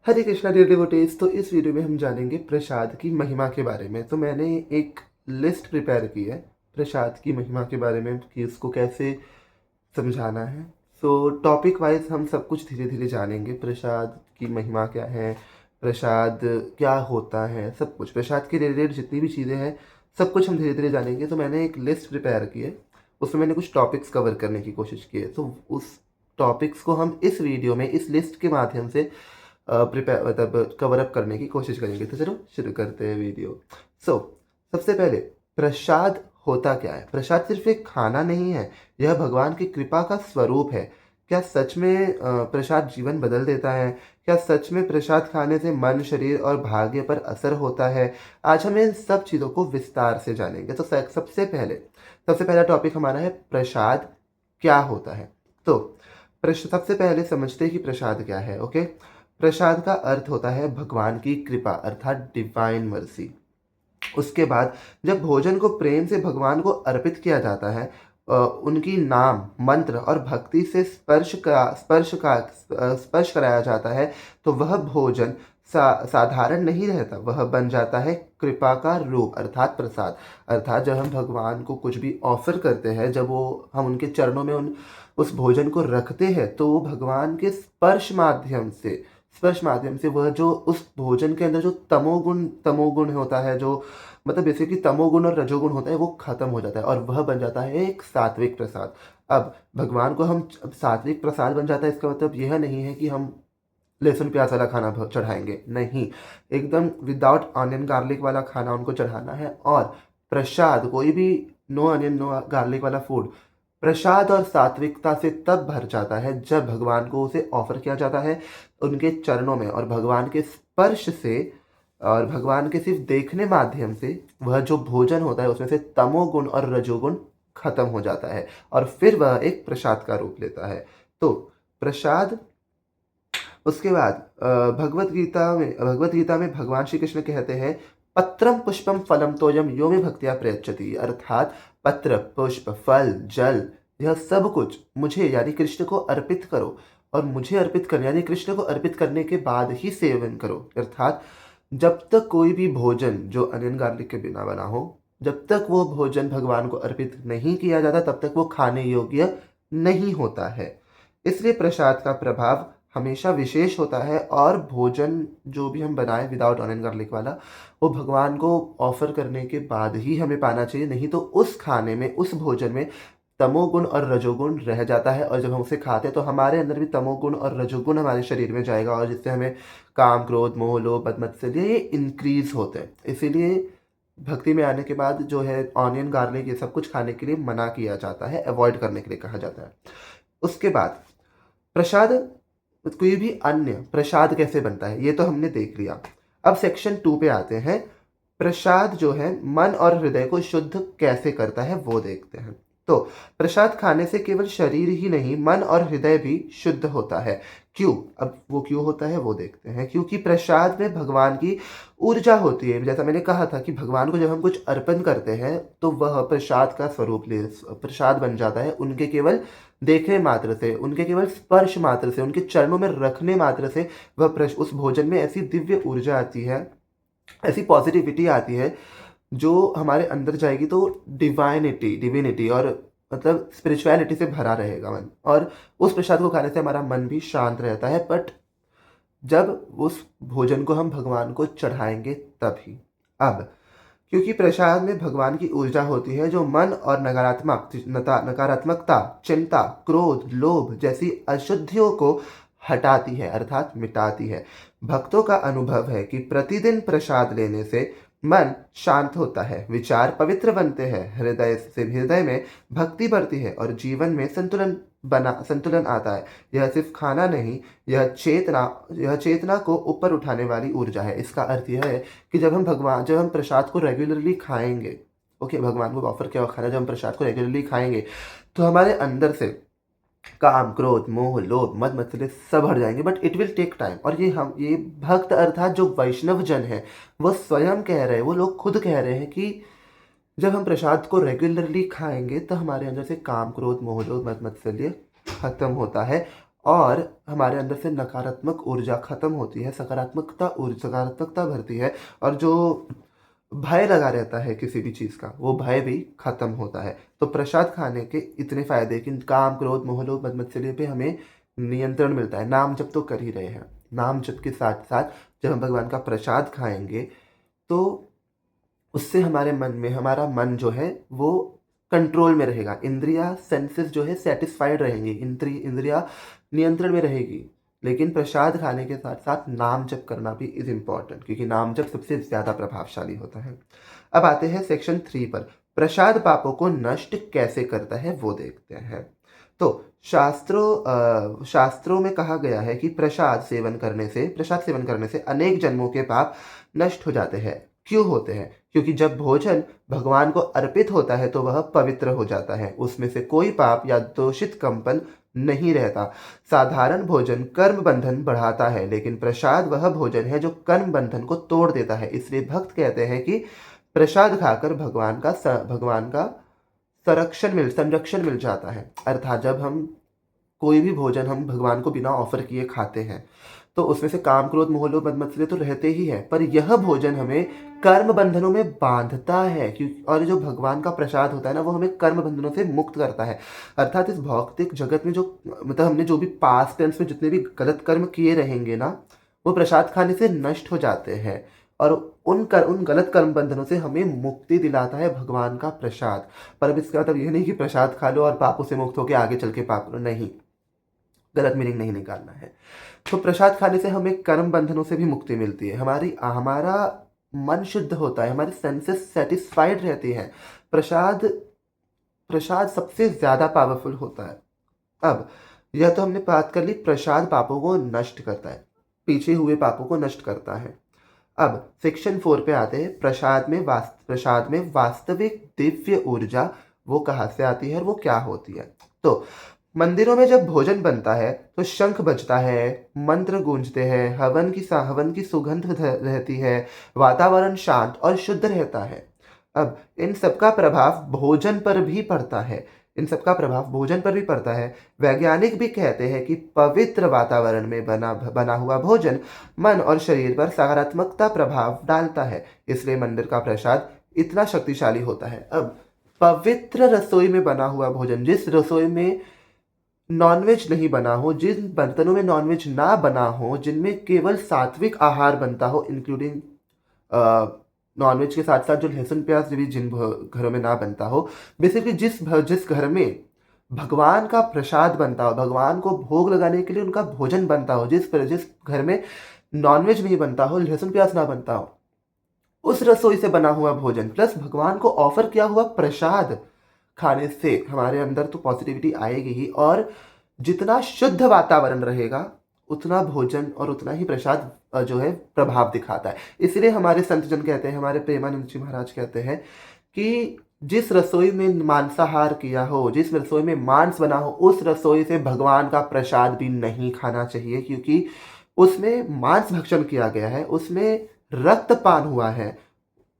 हरे Krishna dear devotees. तो इस video में हम जानेंगे प्रसाद की महिमा के बारे में। तो मैंने एक लिस्ट प्रिपेयर की है प्रसाद की महिमा के बारे में कि उसको कैसे समझाना है। सो टॉपिक वाइज हम सब कुछ धीरे धीरे जानेंगे। प्रसाद की महिमा क्या है, प्रसाद क्या होता है, सब कुछ प्रसाद के रिलेटेड जितनी भी चीज़ें हैं सब कुछ हम धीरे धीरे जानेंगे। तो मैंने एक लिस्ट प्रिपेयर की है, उसमें मैंने कुछ टॉपिक्स कवर करने की कोशिश की है। तो उस टॉपिक्स को हम इस वीडियो में इस लिस्ट के माध्यम से प्रिपेयर मतलब कवर अप करने की कोशिश करेंगे। तो चलो शुरू करते हैं वीडियो। सो सबसे पहले प्रसाद होता क्या है। प्रसाद सिर्फ एक खाना नहीं है, यह भगवान की कृपा का स्वरूप है। क्या सच में प्रसाद जीवन बदल देता है? क्या सच में प्रसाद खाने से मन, शरीर और भाग्य पर असर होता है? आज हम इन सब चीज़ों को विस्तार से जानेंगे। तो सबसे पहला टॉपिक हमारा है प्रसाद क्या होता है। तो सबसे पहले समझते हैं कि प्रसाद क्या है। ओके, प्रसाद का अर्थ होता है भगवान की कृपा अर्थात डिवाइन मर्सी। उसके बाद जब भोजन को प्रेम से भगवान को अर्पित किया जाता है, उनकी नाम, मंत्र और भक्ति से स्पर्श कराया जाता है, तो वह भोजन साधारण नहीं रहता, वह बन जाता है कृपा का रूप अर्थात प्रसाद। अर्थात जब हम भगवान को कुछ भी ऑफर करते हैं, जब वो हम उनके चरणों में उस भोजन को रखते हैं, तो वो भगवान के स्पर्श माध्यम से वह जो उस भोजन के अंदर जो तमोगुण होता है, जो मतलब बेसिकली तमोगुण और रजोगुण होता है, वो खत्म हो जाता है और वह बन जाता है एक सात्विक प्रसाद। अब भगवान को हम अब सात्विक प्रसाद बन जाता है, इसका मतलब यह नहीं है कि हम लहसुन प्याज वाला खाना चढ़ाएंगे, नहीं। एकदम विदाउट ऑनियन गार्लिक वाला खाना उनको चढ़ाना है। और प्रसाद कोई भी नो ऑनियन नो गार्लिक वाला फूड प्रसाद और सात्विकता से तब भर जाता है जब भगवान को उसे ऑफर किया जाता है उनके चरणों में, और भगवान के स्पर्श से और भगवान के सिर्फ देखने माध्यम से वह जो भोजन होता है उसमें से तमोगुण और रजोगुण खत्म हो जाता है और फिर वह एक प्रसाद का रूप लेता है। तो प्रसाद, उसके बाद भगवत गीता में भगवान श्री कृष्ण कहते हैं, पत्रम पुष्पम फलम तोयम यो में भक्तिया प्रयच्छति। अर्थात पत्र, पुष्प, फल, जल, यह सब कुछ मुझे यानी कृष्ण को अर्पित करो, और मुझे अर्पित करने यानी कृष्ण को अर्पित करने के बाद ही सेवन करो। अर्थात जब तक कोई भी भोजन जो अनियन गार्लिक के बिना बना हो, जब तक वो भोजन भगवान को अर्पित नहीं किया जाता, तब तक वो खाने योग्य नहीं होता है। इसलिए प्रसाद का प्रभाव हमेशा विशेष होता है, और भोजन जो भी हम बनाएं विदाउट ऑनियन गार्लिक वाला, वो भगवान को ऑफर करने के बाद ही हमें पाना चाहिए, नहीं तो उस खाने में, उस भोजन में तमोगुण और रजोगुण रह जाता है, और जब हम उसे खाते हैं तो हमारे अंदर भी तमोगुण और रजोगुण हमारे शरीर में जाएगा, और जिससे हमें काम, क्रोध, मोह, लोभ, मद मत्सर्य ये इंक्रीज होते हैं। इसीलिए भक्ति में आने के बाद जो है ऑनियन गार्लिक ये सब कुछ खाने के लिए मना किया जाता है, अवॉइड करने के लिए कहा जाता है। उसके बाद प्रसाद, कोई भी अन्य प्रसाद कैसे बनता है ये तो हमने देख लिया। अब सेक्शन 2 पे आते हैं। प्रसाद जो है मन और हृदय को शुद्ध कैसे करता है वो देखते हैं। तो प्रसाद खाने से केवल शरीर ही नहीं, मन और हृदय भी शुद्ध होता है। क्यों? अब वो क्यों होता है वो देखते हैं। क्योंकि प्रसाद में भगवान की ऊर्जा होती है। जैसा मैंने कहा था कि भगवान को जब हम कुछ अर्पण करते हैं तो वह प्रसाद का स्वरूप ले प्रसाद बन जाता है। उनके केवल देखने मात्र से, उनके केवल स्पर्श मात्र से, उनके चरणों में रखने मात्र से वह उस भोजन में ऐसी दिव्य ऊर्जा आती है, ऐसी पॉजिटिविटी आती है जो हमारे अंदर जाएगी, तो डिविनिटी और मतलब स्पिरिचुअलिटी से भरा रहेगा मन, और उस प्रसाद को खाने से हमारा मन भी शांत रहता है। बट जब उस भोजन को हम भगवान को चढ़ाएंगे तभी। अब क्योंकि प्रसाद में भगवान की ऊर्जा होती है जो मन और नकारात्मकता, चिंता, क्रोध, लोभ जैसी अशुद्धियों को हटाती है अर्थात मिटाती है। भक्तों का अनुभव है कि प्रतिदिन प्रसाद लेने से मन शांत होता है, विचार पवित्र बनते हैं, हृदय में भक्ति बढ़ती है और जीवन में संतुलन आता है। यह सिर्फ खाना नहीं, यह चेतना को ऊपर उठाने वाली ऊर्जा है। इसका अर्थ यह है कि जब हम प्रसाद को रेगुलरली खाएंगे, ओके, भगवान को ऑफर किया हुआ खाना जब हम प्रसाद को रेगुलरली खाएंगे, तो हमारे अंदर से काम, क्रोध, मोह, लोभ, मद मत्सर्य सब हट जाएंगे। But it will take time. और ये भक्त अर्थात जो वैष्णव जन है, वो स्वयं कह रहे हैं, वो लोग खुद कह रहे हैं कि जब हम प्रसाद को रेगुलरली खाएंगे तो हमारे अंदर से काम, क्रोध, मोह, लोभ, मद मत्सर्य खत्म होता है, और हमारे अंदर से नकारात्मक ऊर्जा खत्म होती है, सकारात्मकता भरती है, और जो भय लगा रहता है किसी भी चीज़ का, वो भय भी खत्म होता है। तो प्रसाद खाने के इतने फ़ायदे कि काम, क्रोध, मोह, लोभ, मद मत्सर्य पे हमें नियंत्रण मिलता है। नाम जप तो कर ही रहे हैं। नाम जप के साथ-साथ जब हम भगवान का प्रसाद खाएँगे, तो उससे हमारे मन में, हमारा मन जो है वो कंट्रोल में रहेगा। इंद्रिया, सेंसेस जो है सैटिस्फाइड रहेंगी, इंद्रिया नियंत्रण में रहेगी। लेकिन प्रसाद खाने के साथ साथ नाम जप करना भी इज इम्पॉर्टेंट, क्योंकि नाम जप सबसे ज़्यादा प्रभावशाली होता है। अब आते हैं सेक्शन 3 पर। प्रसाद पापों को नष्ट कैसे करता है वो देखते हैं। तो शास्त्रों में कहा गया है कि प्रसाद सेवन करने से अनेक जन्मों के पाप नष्ट हो जाते हैं। क्यों होते हैं? क्योंकि जब भोजन भगवान को अर्पित होता है तो वह पवित्र हो जाता है, उसमें से कोई पाप या दूषित कंपन नहीं रहता। साधारण भोजन कर्म बंधन बढ़ाता है, लेकिन प्रसाद वह भोजन है जो कर्म बंधन को तोड़ देता है। इसलिए भक्त कहते हैं कि प्रसाद खाकर भगवान का संरक्षण मिल जाता है। अर्थात जब हम कोई भी भोजन हम भगवान को बिना ऑफर किए खाते हैं, तो उसमें से काम, क्रोध, मोह, लोभ, मद मत्सर्य तो रहते ही है, पर यह भोजन हमें कर्म बंधनों में बांधता है। क्योंकि और जो भगवान का प्रसाद होता है ना, वो हमें कर्म बंधनों से मुक्त करता है। अर्थात इस भौतिक जगत में जो, मतलब हमने जो भी पास्ट टेंस में जितने भी गलत कर्म किए रहेंगे ना, वो प्रसाद खाने से नष्ट हो जाते हैं, और उन गलत कर्म बंधनों से हमें मुक्ति दिलाता है भगवान का प्रसाद। पर अब इसका मतलब यह नहीं कि प्रसाद खा लो और पापों से मुक्त होकर आगे चल के पाप करो, नहीं, गलत मीनिंग नहीं निकालना है। तो प्रसाद खाने से हमें कर्म बंधनों से भी मुक्ति मिलती है, हमारा मन शुद्ध होता है, हमारी सेंसेस सेटिस्फाइड रहती हैं। प्रसाद प्रसाद सबसे ज़्यादा पावरफुल होता है। अब यह तो हमने बात कर ली, प्रसाद पापों को नष्ट करता है, पीछे हुए पापों को नष्ट करता है। अब सेक्शन 4 पे आते हैं। प्रसाद में वास्तविक दिव्य ऊर्जा वो कहाँ से आती है और वो क्या होती है? तो मंदिरों में जब भोजन बनता है तो शंख बजता है, मंत्र गूंजते हैं, हवन की सुगंध रहती है, वातावरण शांत और शुद्ध रहता है। अब इन सबका प्रभाव भोजन पर भी पड़ता है। वैज्ञानिक भी कहते हैं कि पवित्र वातावरण में बना हुआ भोजन मन और शरीर पर सकारात्मकता प्रभाव डालता है। इसलिए मंदिर का प्रसाद इतना शक्तिशाली होता है। अब पवित्र रसोई में बना हुआ भोजन, जिस रसोई में नॉनवेज नहीं बना हो, जिन बर्तनों में नॉनवेज ना बना हो, जिनमें केवल सात्विक आहार बनता हो, इंक्लूडिंग नॉनवेज के साथ साथ जो लहसुन प्याज भी जिन घरों में ना बनता हो, बेसिकली जिस घर में भगवान का प्रसाद बनता हो, भगवान को भोग लगाने के लिए उनका भोजन बनता हो, जिस घर में नॉनवेज नहीं बनता हो, लहसुन प्याज ना बनता हो, उस रसोई से बना हुआ भोजन प्लस भगवान को ऑफर किया हुआ प्रसाद खाने से हमारे अंदर तो पॉजिटिविटी आएगी ही, और जितना शुद्ध वातावरण रहेगा उतना भोजन और उतना ही प्रसाद जो है प्रभाव दिखाता है। इसलिए हमारे संतजन कहते हैं, हमारे प्रेमानंद जी महाराज कहते हैं कि जिस रसोई में मांसाहार किया हो, जिस रसोई में मांस बना हो, उस रसोई से भगवान का प्रसाद भी नहीं खाना चाहिए, क्योंकि उसमें मांस भक्षण किया गया है, उसमें रक्तपान हुआ है,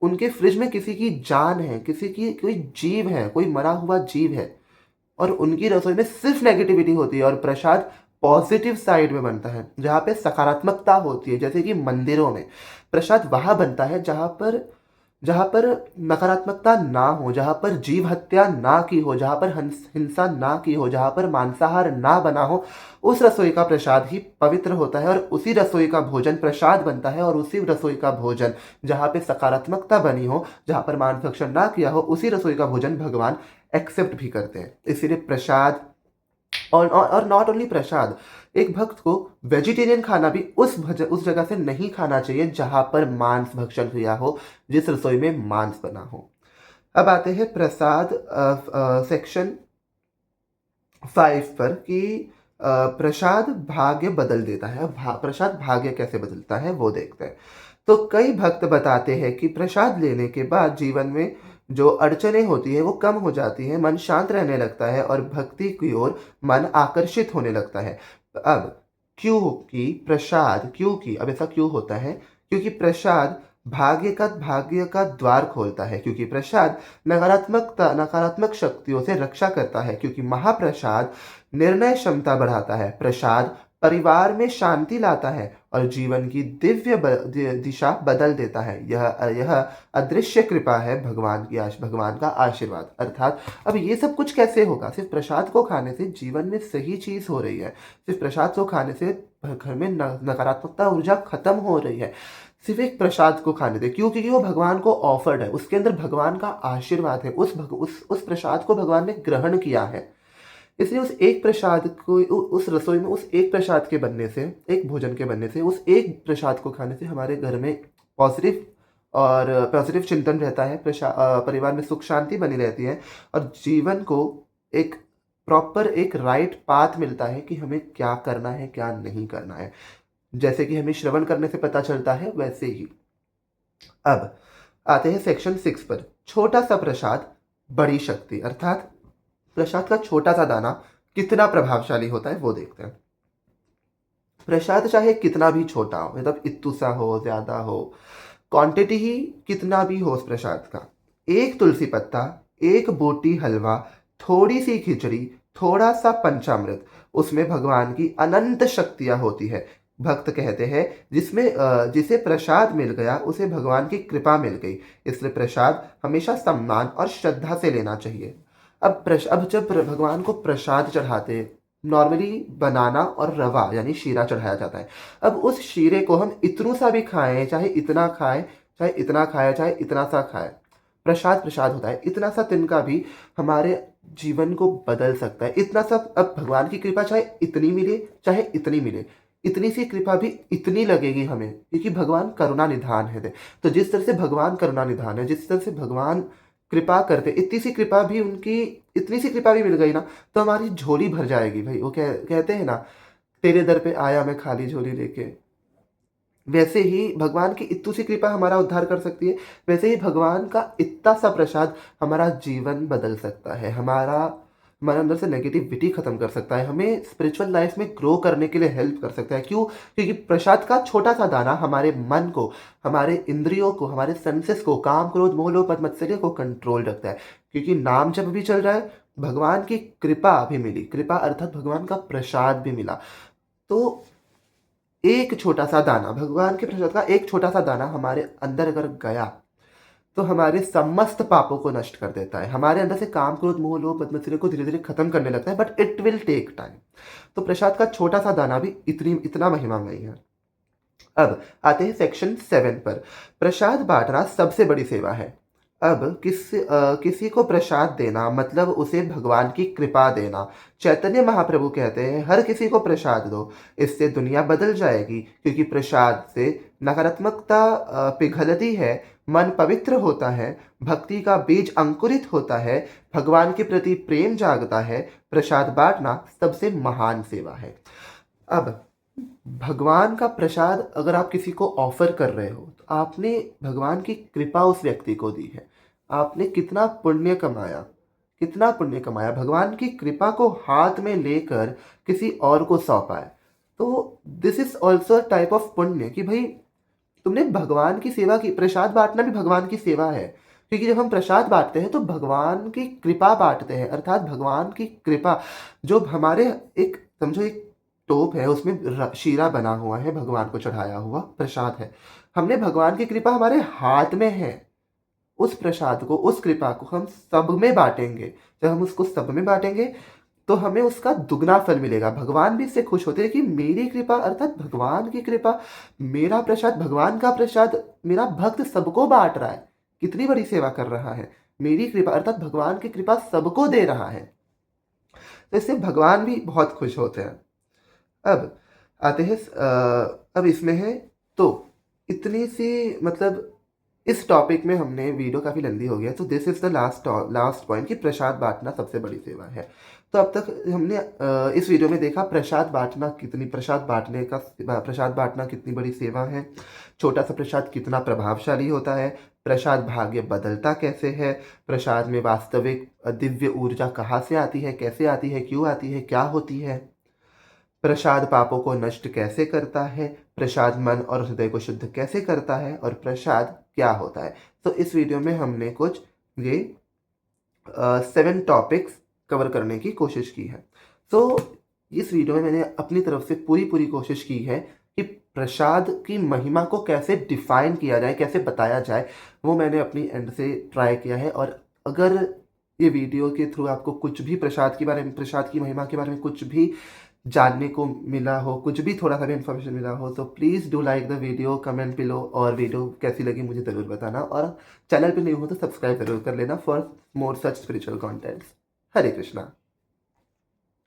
उनके फ्रिज में किसी की जान है, किसी की कोई जीव है, कोई मरा हुआ जीव है, और उनकी रसोई में सिर्फ नेगेटिविटी होती है। और प्रसाद पॉजिटिव साइड में बनता है, जहाँ पे सकारात्मकता होती है। जैसे कि मंदिरों में प्रसाद वहाँ बनता है जहाँ पर नकारात्मकता ना हो, जहाँ पर जीव हत्या ना की हो, जहाँ पर हिंसा ना की हो, जहाँ पर मांसाहार ना बना हो, उस रसोई का प्रसाद ही पवित्र होता है, और उसी रसोई का भोजन प्रसाद बनता है। और उसी रसोई का भोजन जहाँ पे सकारात्मकता बनी हो, जहाँ पर मांस भक्षण ना किया हो, उसी रसोई का भोजन भगवान एक्सेप्ट भी करते हैं। इसीलिए प्रसाद और नॉट ओनली प्रसाद, एक भक्त को वेजिटेरियन खाना भी उस जगह से नहीं खाना चाहिए जहां पर मांस भक्षण किया हो, जिस रसोई में मांस बना हो। अब आते हैं प्रसाद सेक्शन 5 पर कि प्रसाद भाग्य बदल देता है। प्रसाद भाग्य कैसे बदलता है वो देखते हैं। तो कई भक्त बताते हैं कि प्रसाद लेने के बाद जीवन में जो अड़चनें होती है वो कम हो जाती है, मन शांत रहने लगता है और भक्ति की ओर मन आकर्षित होने लगता है। अब क्योंकि अब ऐसा क्यों होता है? क्योंकि प्रसाद भाग्य का द्वार खोलता है, क्योंकि प्रसाद नकारात्मक शक्तियों से रक्षा करता है, क्योंकि महाप्रसाद निर्णय क्षमता बढ़ाता है। प्रसाद परिवार में शांति लाता है और जीवन की दिशा बदल देता है। यह अदृश्य कृपा है, भगवान का आशीर्वाद। अर्थात अब ये सब कुछ कैसे होगा? सिर्फ प्रसाद को खाने से जीवन में सही चीज हो रही है। सिर्फ प्रसाद को खाने से घर में नकारात्मकता ऊर्जा खत्म हो रही है, सिर्फ एक प्रसाद को खाने से। क्यों? क्योंकि वो भगवान को ऑफर्ड है, उसके अंदर भगवान का आशीर्वाद है, उस प्रसाद को भगवान ने ग्रहण किया है। इसलिए उस एक प्रसाद को, उस रसोई में उस एक प्रसाद के बनने से, एक भोजन के बनने से, उस एक प्रसाद को खाने से हमारे घर में पॉजिटिव चिंतन रहता है, परिवार में सुख शांति बनी रहती है और जीवन को एक प्रॉपर एक राइट पाथ मिलता है कि हमें क्या करना है, क्या नहीं करना है। जैसे कि हमें श्रवण करने से पता चलता है, वैसे ही अब आते हैं सेक्शन 6 पर। छोटा सा प्रसाद बड़ी शक्ति। अर्थात प्रसाद का छोटा सा दाना कितना प्रभावशाली होता है वो देखते हैं। प्रसाद चाहे कितना भी छोटा हो, मतलब इत्तू सा हो, ज्यादा हो, क्वांटिटी ही कितना भी हो उस प्रसाद का, एक तुलसी पत्ता, एक बोटी हलवा, थोड़ी सी खिचड़ी, थोड़ा सा पंचामृत, उसमें भगवान की अनंत शक्तियां होती है। भक्त कहते हैं जिसे प्रसाद मिल गया उसे भगवान की कृपा मिल गई। इसलिए प्रसाद हमेशा सम्मान और श्रद्धा से लेना चाहिए। अब जब भगवान को प्रसाद चढ़ाते, नॉर्मली बनाना और रवा यानी शीरा चढ़ाया जाता है। अब उस शीरे को हम इतनू सा भी खाएं, चाहे इतना खाएं, चाहे इतना खाए, चाहे इतना सा खाए, प्रसाद प्रसाद होता है। इतना सा तिनका भी हमारे जीवन को बदल सकता है। इतना सा, अब भगवान की कृपा चाहे इतनी मिले, चाहे इतनी मिले, इतनी सी कृपा भी इतनी लगेगी हमें, क्योंकि भगवान करुणा निधान है। तो जिस तरह से भगवान करुणा निधान है, जिस तरह से भगवान कृपा करते, इतनी सी कृपा भी मिल गई ना, तो हमारी झोली भर जाएगी भाई। वो कहते हैं ना, तेरे दर पे आया मैं खाली झोली लेके। वैसे ही भगवान की इतनी सी कृपा हमारा उद्धार कर सकती है, वैसे ही भगवान का इतना सा प्रसाद हमारा जीवन बदल सकता है, हमारे अंदर से नेगेटिविटी खत्म कर सकता है, हमें स्पिरिचुअल लाइफ में ग्रो करने के लिए हेल्प कर सकता है। क्यों? क्योंकि प्रसाद का छोटा सा दाना हमारे मन को, हमारे इंद्रियों को, हमारे सेंसेस को, काम क्रोध मोह लोभ मद मत्सर्य को कंट्रोल रखता है। क्योंकि नाम जब भी चल रहा है, भगवान की कृपा भी मिली, कृपा अर्थात भगवान का प्रसाद भी मिला। तो एक छोटा सा दाना, भगवान के प्रसाद का एक छोटा सा दाना हमारे अंदर अगर गया तो हमारे समस्त पापों को नष्ट कर देता है, हमारे अंदर से काम क्रोध मोह लोभ मद मत्सर्य को धीरे धीरे खत्म करने लगता है, but it will take time. तो प्रसाद का छोटा सा दाना भी इतना महिमामयी है। अब आते हैं सेक्शन 7 पर। प्रसाद बांटना सबसे बड़ी सेवा है। अब किसी को प्रसाद देना मतलब उसे भगवान की कृपा देना। चैतन्य महाप्रभु कहते हैं, हर किसी को प्रसाद दो, इससे दुनिया बदल जाएगी। क्योंकि प्रसाद से नकारात्मकता पिघलती है, मन पवित्र होता है, भक्ति का बीज अंकुरित होता है, भगवान के प्रति प्रेम जागता है। प्रसाद बांटना सबसे महान सेवा है। अब भगवान का प्रसाद अगर आप किसी को ऑफर कर रहे हो, तो आपने भगवान की कृपा उस व्यक्ति को दी है। आपने कितना पुण्य कमाया, कितना पुण्य कमाया, भगवान की कृपा को हाथ में लेकर किसी और को सौंपा है। तो this is also type of पुण्य कि भाई तुमने भगवान की सेवा की। प्रसाद बांटना भी भगवान की सेवा है, क्योंकि जब हम प्रसाद बांटते हैं तो भगवान की कृपा बांटते हैं। अर्थात भगवान की कृपा जो हमारे, एक समझो एक टोप है, उसमें शीरा बना हुआ है, भगवान को चढ़ाया हुआ प्रसाद है। हमने भगवान की कृपा हमारे हाथ में है, उस प्रसाद को, उस कृपा को हम सब में बांटेंगे। जब हम उसको सब में बांटेंगे तो हमें उसका दुगना फल मिलेगा। भगवान भी इससे खुश होते हैं कि मेरी कृपा अर्थात भगवान की कृपा, मेरा प्रसाद, भगवान का प्रसाद मेरा भक्त सबको बांट रहा है, कितनी बड़ी सेवा कर रहा है। मेरी कृपा अर्थात भगवान की कृपा सबको दे रहा है, तो इससे भगवान भी बहुत खुश होते हैं। अब आते हैं अब इसमें है, तो इतनी सी, मतलब इस टॉपिक में हमने, वीडियो काफ़ी लंबी हो गया, तो this is the last point कि प्रसाद बांटना सबसे बड़ी सेवा है। तो अब तक हमने इस वीडियो में देखा प्रसाद बांटना कितनी बड़ी सेवा है, छोटा सा प्रसाद कितना प्रभावशाली होता है, प्रसाद भाग्य बदलता कैसे है, प्रसाद में वास्तविक दिव्य ऊर्जा कहाँ से आती है, कैसे आती है, क्यों आती है, क्या होती है। प्रसाद पापों को नष्ट कैसे करता है, प्रसाद मन और हृदय को शुद्ध कैसे करता है और प्रसाद क्या होता है। तो इस वीडियो में हमने कुछ ये 7 टॉपिक्स कवर करने की कोशिश की है। तो इस वीडियो में मैंने अपनी तरफ से पूरी कोशिश की है कि प्रसाद की महिमा को कैसे डिफ़ाइन किया जाए, कैसे बताया जाए, वो मैंने अपनी एंड से ट्राई किया है। और अगर ये वीडियो के थ्रू आपको कुछ भी प्रसाद के बारे में, प्रसाद की महिमा के बारे में कुछ भी जानने को मिला हो, कुछ भी थोड़ा-सा भी इन्फॉर्मेशन मिला हो, तो please do like the video, comment below और वीडियो कैसी लगी मुझे ज़रूर बताना। और चैनल पे न्यू हो तो सब्सक्राइब ज़रूर कर लेना for more such spiritual contents. Hare Krishna.